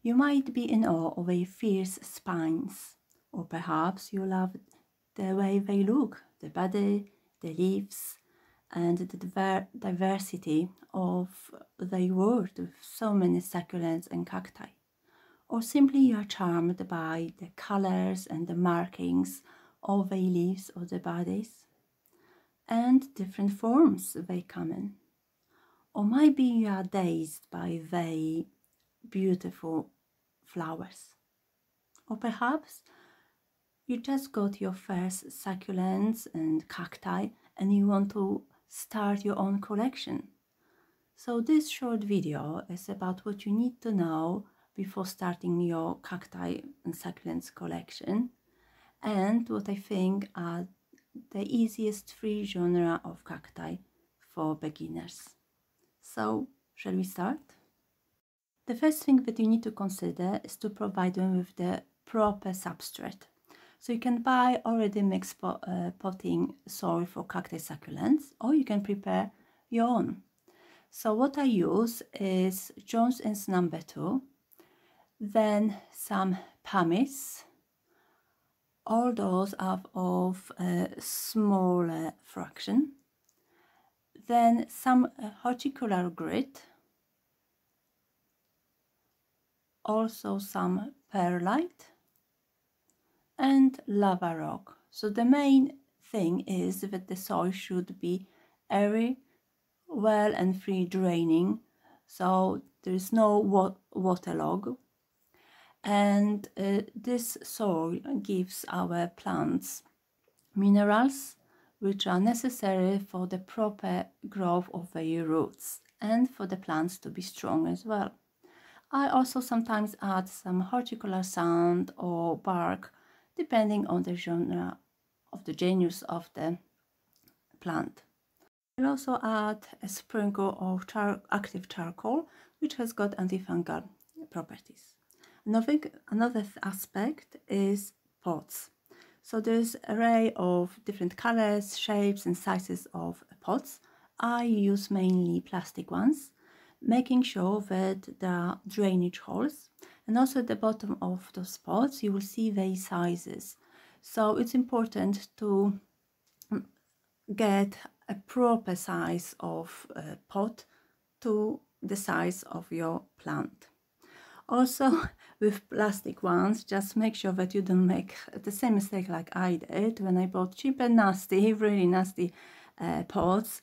You might be in awe of their fierce spines, or perhaps you love the way they look, the body, the leaves, and the diversity of their world with so many succulents and cacti. Or simply you are charmed by the colors and the markings of the leaves or the bodies and different forms they come in. Or maybe you are dazed by the beautiful flowers. Or perhaps you just got your first succulents and cacti and you want to start your own collection. So this short video is about what you need to know before starting your cacti and succulents collection, and what I think are the easiest 3 genera of cacti for beginners. So, shall we start? The first thing that you need to consider is to provide them with the proper substrate. So you can buy already mixed potting soil for cacti succulents, or you can prepare your own. So what I use is Johnson's No. 2, then some pumice. All those are of a smaller fraction. Then some horticultural grit, also some perlite and lava rock. So the main thing is that the soil should be airy, well and free draining, so there is no waterlog. And this soil gives our plants minerals which are necessary for the proper growth of their roots and for the plants to be strong as well. I also sometimes add some horticultural sand or bark depending on the genre of the genus of the plant. I'll also add a sprinkle of active charcoal, which has got antifungal properties. Another aspect is pots. So there's an array of different colors, shapes and sizes of pots. I use mainly plastic ones, making sure that there are drainage holes, and also at the bottom of those pots you will see their sizes. So it's important to get a proper size of pot to the size of your plant. Also, with plastic ones, just make sure that you don't make the same mistake like I did when I bought cheap and nasty, really nasty pots.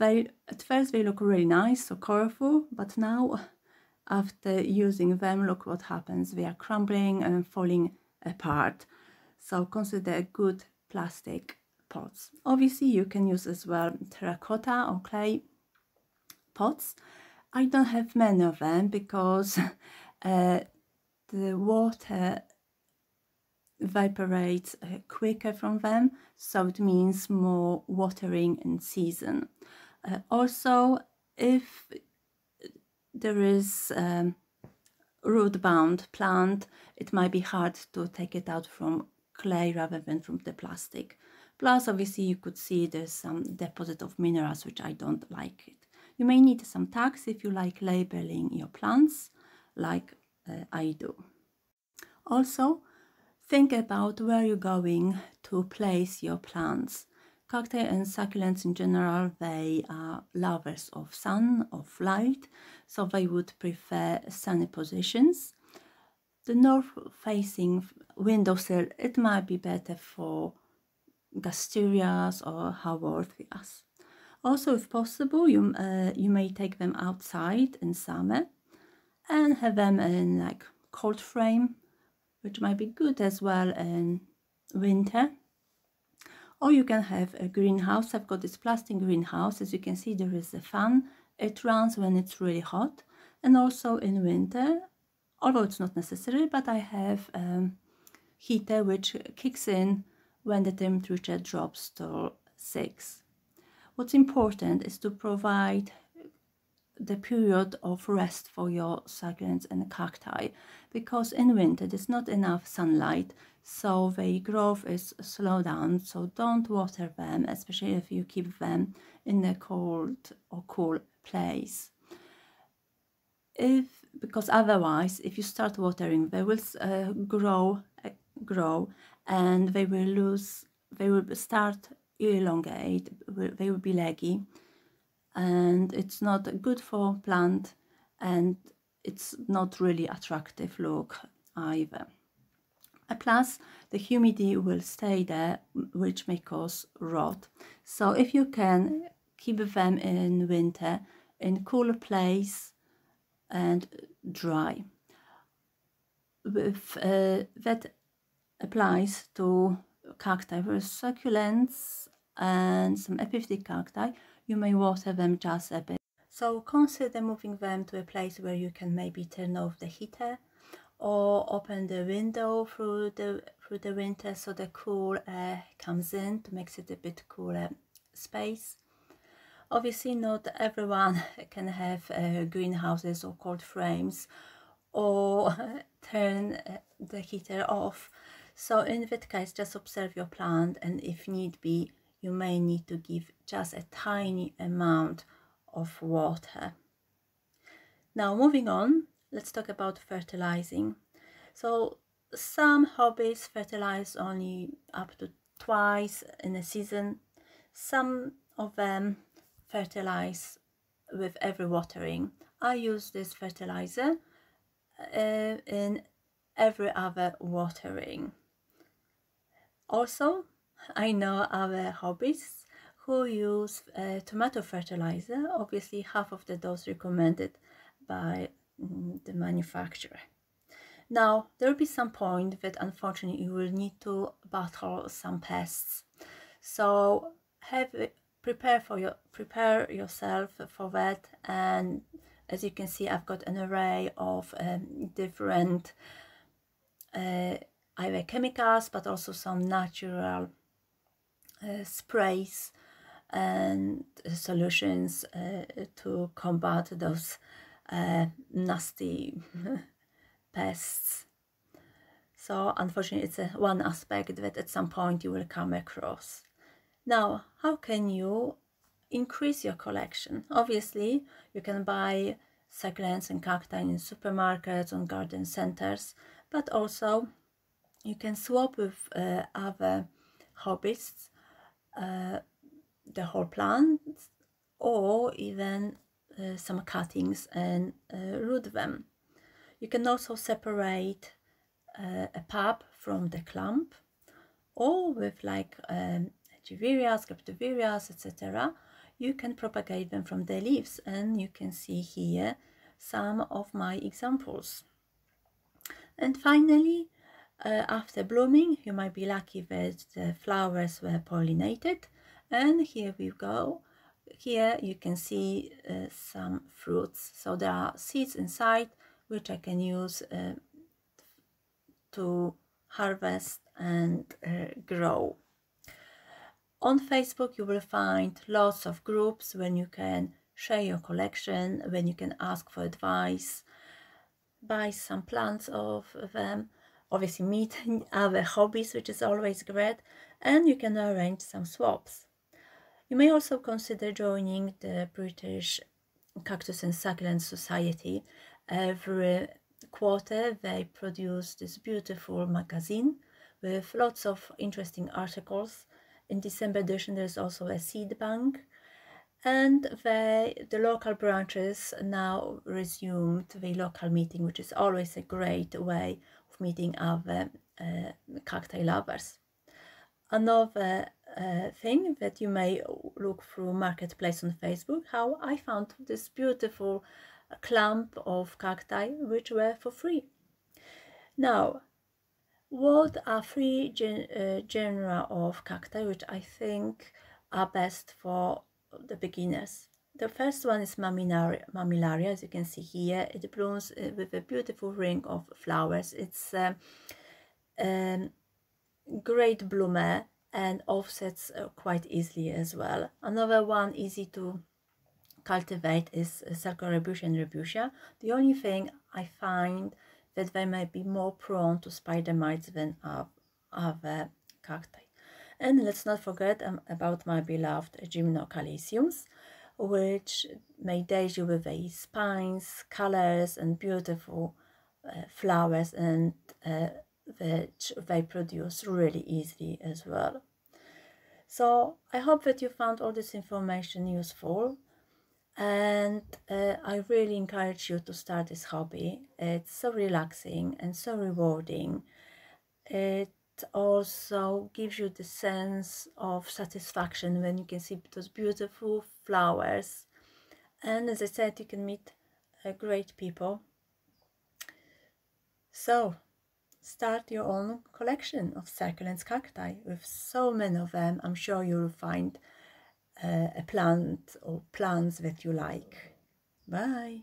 At first they look really nice, so colorful, but now after using them, look what happens. They are crumbling and falling apart. So consider good plastic pots. Obviously you can use as well terracotta or clay pots. I don't have many of them because the water evaporates quicker from them, so it means more watering in season. Also, if there is root-bound plant, it might be hard to take it out from clay rather than from the plastic. Plus, obviously, you could see there's some deposit of minerals, which I don't like it. You may need some tags if you like labeling your plants, like I do. Also, think about where you're going to place your plants. Cacti and succulents in general, they are lovers of sun, of light, so they would prefer sunny positions. The north-facing windowsill, it might be better for gasterias or haworthias. Also, if possible, you may take them outside in summer and have them in like cold frame, which might be good as well in winter. Or you can have a greenhouse. I've got this plastic greenhouse. As you can see, there is a fan. It runs when it's really hot, and also in winter, although it's not necessary, but I have heater which kicks in when the temperature drops to 6. What's important is to provide the period of rest for your succulents and cacti, because in winter there's not enough sunlight, so the growth is slowed down. So don't water them, especially if you keep them in a cold or cool place. If because otherwise, if you start watering, they will grow, and they will start elongate, they will be leggy, and it's not good for plant, and it's not really attractive look either. Plus, the humidity will stay there, which may cause rot. So if you can keep them in winter in cool place and dry. That applies to cacti with succulents and some epiphytic cacti. You may water them just a bit. So consider moving them to a place where you can maybe turn off the heater or open the window through the winter so the cool air comes in to make it a bit cooler space. Obviously, not everyone can have greenhouses or cold frames or turn the heater off. So in that case, just observe your plant, and if need be, you may need to give just a tiny amount of water. Now moving on, let's talk about fertilizing. So some hobbies fertilize only up to twice in a season. Some of them fertilize with every watering. I use this fertilizer in every other watering. Also, I know other hobbyists who use tomato fertilizer, obviously half of the dose recommended by the manufacturer. Now, there will be some point that unfortunately you will need to battle some pests. So prepare yourself for that, and as you can see, I've got an array of different either chemicals, but also some natural sprays and solutions to combat those nasty pests. So unfortunately, it's one aspect that at some point you will come across. Now, how can you increase your collection? Obviously, you can buy succulents and cacti in supermarkets and garden centers, but also you can swap with other hobbyists the whole plant, or even some cuttings and root them. You can also separate a pub from the clump, or with like Geverias, Cryptoverias, etc. You can propagate them from the leaves, and you can see here some of my examples. And finally, after blooming, you might be lucky that the flowers were pollinated, and here we go. Here you can see some fruits. So there are seeds inside, which I can use to harvest and grow. On Facebook, you will find lots of groups when you can share your collection, when you can ask for advice, buy some plants of them, obviously meet other hobbies, which is always great, and you can arrange some swaps. You may also consider joining the British Cactus and Succulent Society. Every quarter they produce this beautiful magazine with lots of interesting articles. In December edition there's also a seed bank, and the local branches now resumed the local meeting, which is always a great way of meeting other cacti lovers. Another thing that you may look through Marketplace on Facebook, how I found this beautiful clump of cacti which were for free. Now, what are three genera of cacti which I think are best for the beginners? The first one is Mammillaria, as you can see here. It blooms with a beautiful ring of flowers. It's great bloomer and offsets quite easily as well. Another one easy to cultivate is Sarcorebutia and Rebutia. The only thing I find that they might be more prone to spider mites than other cacti. And let's not forget about my beloved Gymnocalciums, which may daze you with their spines, colors, and beautiful flowers, and which they produce really easily as well. So I hope that you found all this information useful, and I really encourage you to start this hobby. It's so relaxing and so rewarding. It also gives you the sense of satisfaction when you can see those beautiful flowers, and as I said, you can meet great people. So start your own collection of succulents cacti. With so many of them, I'm sure you'll find a plant or plants that you like. Bye.